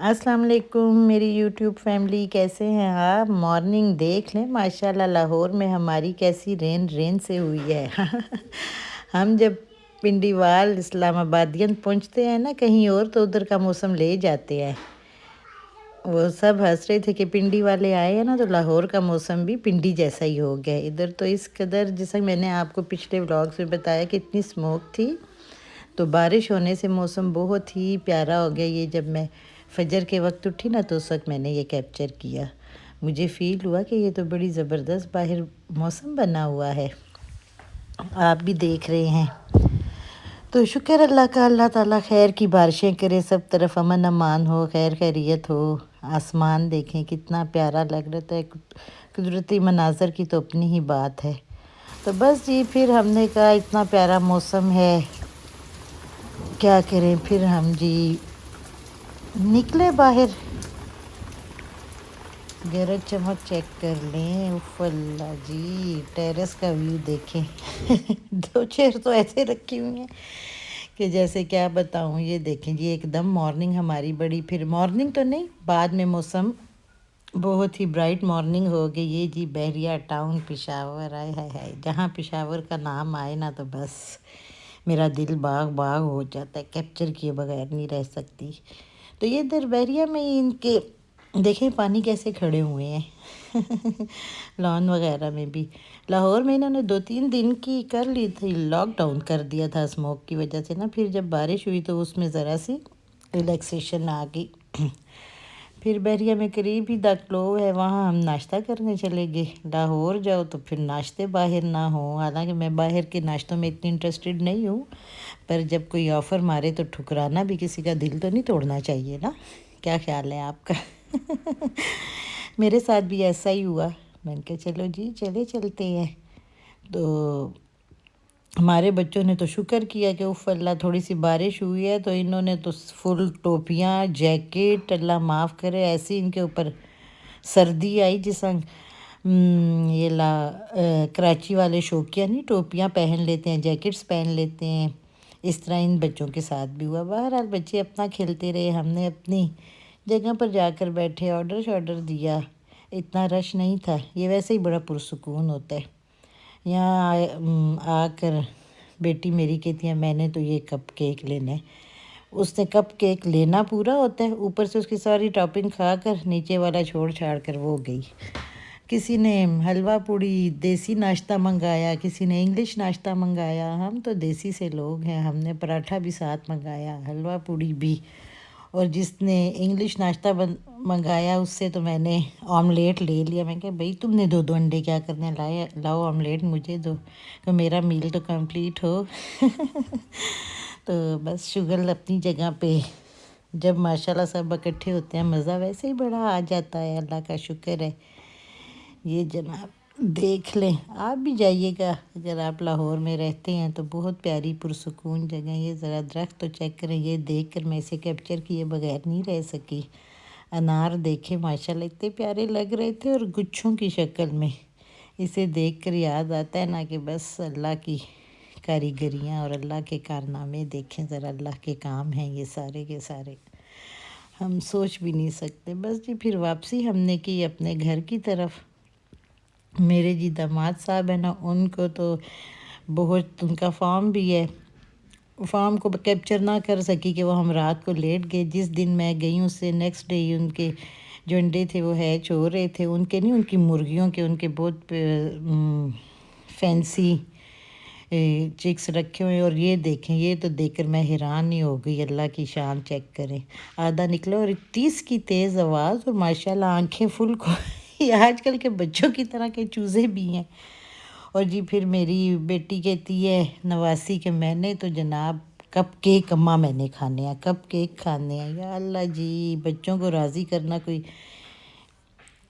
السلام علیکم میری یوٹیوب فیملی، کیسے ہیں آپ؟ مارننگ دیکھ لیں ماشاءاللہ لاہور میں ہماری کیسی رین سے ہوئی ہے۔ ہم جب پنڈی وال اسلام آبادین پہنچتے ہیں نا کہیں اور، تو ادھر کا موسم لے جاتے ہیں۔ وہ سب ہنس رہے تھے کہ پنڈی والے آئے ہیں نا تو لاہور کا موسم بھی پنڈی جیسا ہی ہو گیا ادھر تو اس قدر، جیسا میں نے آپ کو پچھلے ولاگس میں بتایا کہ اتنی اسموک تھی، تو بارش ہونے سے موسم بہت ہی پیارا ہو گیا۔ یہ جب میں فجر کے وقت اٹھی نا تو اس وقت میں نے یہ کیپچر کیا، مجھے فیل ہوا کہ یہ تو بڑی زبردست باہر موسم بنا ہوا ہے، آپ بھی دیکھ رہے ہیں۔ تو شکر اللہ کا، اللہ تعالیٰ خیر کی بارشیں کرے، سب طرف امن امان ہو، خیر خیریت ہو۔ آسمان دیکھیں کتنا پیارا لگ رہا ہے، قدرتی مناظر کی تو اپنی ہی بات ہے۔ تو بس جی، پھر ہم نے کہا اتنا پیارا موسم ہے، کیا کریں، پھر ہم جی نکلے باہر۔ گرج چمک چیک کر لیں، اف اللہ جی، ٹیرس کا ویو دیکھیں۔ دو چیئر تو ایسے رکھی ہوئی ہیں کہ جیسے کیا بتاؤں۔ یہ دیکھیں جی، ایک دم مارننگ ہماری بڑی، پھر مارننگ تو نہیں، بعد میں موسم بہت ہی برائٹ مارننگ ہو گئی۔ یہ جی بحریہ ٹاؤن پشاور، آئے ہائے ہائے، جہاں پشاور کا نام آئے نا تو بس میرا دل باغ باغ ہو جاتا ہے، کیپچر کیے بغیر نہیں رہ سکتی۔ تو یہ ادھر بحریہ میں ان کے دیکھیں پانی کیسے کھڑے ہوئے ہیں، لان وغیرہ میں بھی۔ لاہور میں انہوں نے 2-3 دن کی کر لی تھی، لاک ڈاؤن کر دیا تھا اسموک کی وجہ سے نا، پھر جب بارش ہوئی تو اس میں ذرا سی ریلیکسیشن آ گئی۔ پھر بحریہ میں قریب ہی دا کلو ہے، وہاں ہم ناشتہ کرنے چلے گئے۔ لاہور جاؤ تو پھر ناشتے باہر نہ ہوں، حالانکہ میں باہر کے ناشتوں میں اتنی انٹرسٹڈ نہیں ہوں، پر جب کوئی آفر مارے تو ٹھکرانا بھی کسی کا دل تو نہیں توڑنا چاہیے نا۔ کیا خیال ہے آپ کا؟ میرے ساتھ بھی ایسا ہی ہوا، میں نے کہا چلو جی چلتے ہیں۔ تو ہمارے بچوں نے تو شکر کیا کہ اف اللہ تھوڑی سی بارش ہوئی ہے، تو انہوں نے تو فل ٹوپیاں، جیکٹ، اللہ معاف کرے، ایسی ان کے اوپر سردی آئی جس سنگ یہ کراچی والے شوقیہ نہیں ٹوپیاں پہن لیتے ہیں، جیکٹس پہن لیتے ہیں، اس طرح ان بچوں کے ساتھ بھی ہوا۔ بہرحال بچے اپنا کھیلتے رہے، ہم نے اپنی جگہ پر جا کر بیٹھے، آرڈر دیا، اتنا رش نہیں تھا۔ یہ ویسے ہی بڑا پرسکون ہوتا ہے یہاں آ کر۔ بیٹی میری کہتی ہے میں نے تو یہ کپ کیک لینا ہے، اس نے کپ کیک لینا پورا ہوتا ہے، اوپر سے اس کی ساری ٹاپنگ کھا کر نیچے والا چھوڑ چھاڑ کر وہ گئی۔ کسی نے حلوہ پوڑی دیسی ناشتہ منگایا، کسی نے انگلش ناشتہ منگایا، ہم تو دیسی سے لوگ ہیں، ہم نے پراٹھا بھی ساتھ منگایا، حلوہ پوڑی بھی، اور جس نے انگلش ناشتہ منگایا اس سے تو میں نے آملیٹ لے لیا۔ میں کہا بھئی تم نے 2 انڈے کیا کرنے، لاؤ آملیٹ مجھے دو کہ میرا میل تو کمپلیٹ ہو۔ تو بس شغل اپنی جگہ پہ، جب ماشاءاللہ سب اکٹھے ہوتے ہیں مزہ ویسے ہی بڑا آ جاتا ہے، اللہ کا شکر ہے۔ یہ جناب دیکھ لیں، آپ بھی جائیے گا اگر آپ لاہور میں رہتے ہیں تو، بہت پیاری پرسکون جگہ۔ یہ ذرا درخت تو چیک کریں، یہ دیکھ کر میں اسے کیپچر کیے بغیر نہیں رہ سکی۔ انار دیکھیں ماشاءاللہ اتنے پیارے لگ رہے تھے، اور گچھوں کی شکل میں، اسے دیکھ کر یاد آتا ہے نا کہ بس اللہ کی کاریگریاں اور اللہ کے کارنامے دیکھیں ذرا، اللہ کے کام ہیں یہ سارے کے سارے، ہم سوچ بھی نہیں سکتے۔ بس جی پھر واپسی ہم نے کی اپنے گھر کی طرف۔ میرے جی داماد صاحب ہیں نا، ان کو تو بہت، ان کا فارم بھی ہے، فارم کو کیپچر نہ کر سکی کہ وہ ہم رات کو لیٹ گئے۔ جس دن میں گئی ہوں اس سے نیکسٹ ڈے ہی ان کے جو انڈے تھے وہ ہیچ ہو رہے تھے، ان کے نہیں، ان کی مرغیوں کے، ان کے بہت فینسی چکس رکھے ہوئے، اور یہ دیکھیں، یہ تو دیکھ کر میں حیران ہی ہو گئی، اللہ کی شان چیک کریں۔ آدھا نکلا اور 30 کی تیز آواز، اور ماشاءاللہ آنکھیں فل کو، یہ آج کل کے بچوں کی طرح کے چوزے بھی ہیں۔ اور جی پھر میری بیٹی کہتی ہے نواسی کہ میں نے تو جناب کپ کیک اماں میں نے کھانے ہیں، کپ کیک کھانے ہیں۔ یا اللہ جی، بچوں کو راضی کرنا کوئی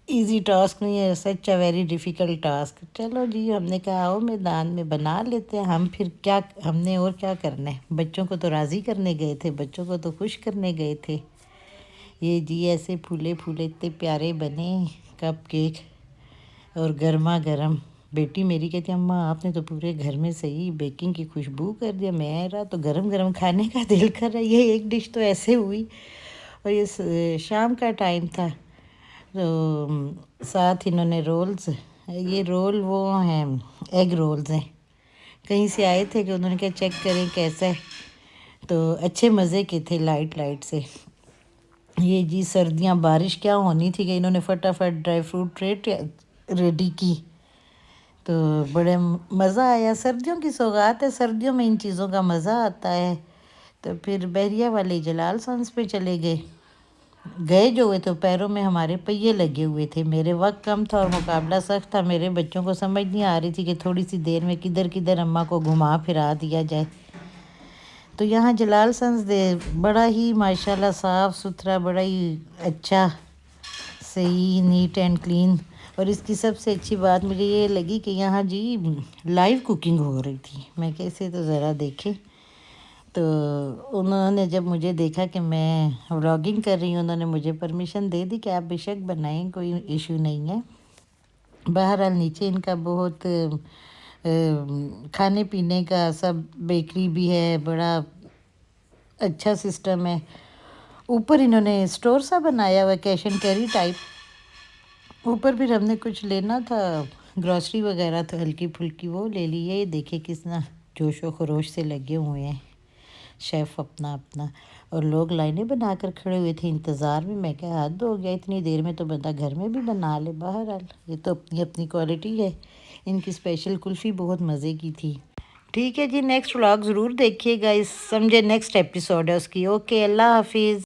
ایزی ٹاسک نہیں ہے، سچ اے ویری ڈیفیکلٹ ٹاسک۔ چلو جی، ہم نے کہا آؤ میدان میں بنا لیتے ہیں ہم، پھر کیا ہم نے اور کیا کرنا ہے، بچوں کو تو راضی کرنے گئے تھے، بچوں کو تو خوش کرنے گئے تھے۔ یہ جی ایسے پھولے پھولے اتنے پیارے بنے کپ کیک، اور گرما گرم۔ بیٹی میری کہتی ہے اماں آپ نے تو پورے گھر میں صحیح بیکنگ کی خوشبو کر دیا، میرا تو گرم گرم کھانے کا دل کر رہا ہے۔ یہ ایک ڈش تو ایسے ہوئی، اور یہ شام کا ٹائم تھا، تو ساتھ انہوں نے رولز، یہ رول وہ ہیں ایگ رولز ہیں، کہیں سے آئے تھے کہ انہوں نے کہا چیک کریں کیسا ہے، تو اچھے مزے کے تھے، لائٹ لائٹ سے۔ یہ جی سردیاں بارش کیا ہونی تھی کہ انہوں نے فٹافٹ ڈرائی فروٹ ریڈی کی، تو بڑے مزہ آیا۔ سردیوں کی سوغات ہے، سردیوں میں ان چیزوں کا مزہ آتا ہے۔ تو پھر بحریہ والے جلال سنس پہ چلے گئے جو ہوئے تو پیروں میں ہمارے پہیے لگے ہوئے تھے، میرے وقت کم تھا اور مقابلہ سخت تھا، میرے بچوں کو سمجھ نہیں آ رہی تھی کہ تھوڑی سی دیر میں کدھر کدھر اماں کو گھما پھرا دیا جائے۔ تو یہاں جلال سنس بڑا ہی ماشاءاللہ صاف ستھرا، بڑا ہی اچھا، صحیح نیٹ اینڈ کلین، اور اس کی سب سے اچھی بات مجھے یہ لگی کہ یہاں جی لائیو کوکنگ ہو رہی تھی، میں کیسے تو ذرا دیکھیں۔ تو انہوں نے جب مجھے دیکھا کہ میں ولاگنگ کر رہی ہوں، انہوں نے مجھے پرمیشن دے دی کہ آپ بے شک بنائیں، کوئی ایشو نہیں ہے۔ بہرحال نیچے ان کا بہت کھانے پینے کا سب بیکری بھی ہے، بڑا اچھا سسٹم ہے۔ اوپر انہوں نے اسٹور سا بنایا ہوا کیش اینڈ کیری ٹائپ، اوپر پھر ہم نے کچھ لینا تھا گروسری وغیرہ تو ہلکی پھلکی وہ لے لی ہے۔ یہ دیکھیں کتنا جوش و خروش سے لگے ہوئے ہیں شیف اپنا، اور لوگ لائنیں بنا کر کھڑے ہوئے تھے انتظار میں۔ میں کہا حد ہو گیا، اتنی دیر میں تو بندہ گھر میں بھی بنا لے۔ بہرحال یہ تو اپنی اپنی کوالٹی ہے۔ ان کی اسپیشل کلفی بہت مزے کی تھی۔ ٹھیک ہے جی، نیکسٹ ولاگ ضرور دیکھیے گا، سمجھے نیکسٹ ایپیسوڈ ہے اس کی۔ اوکے، اللہ حافظ۔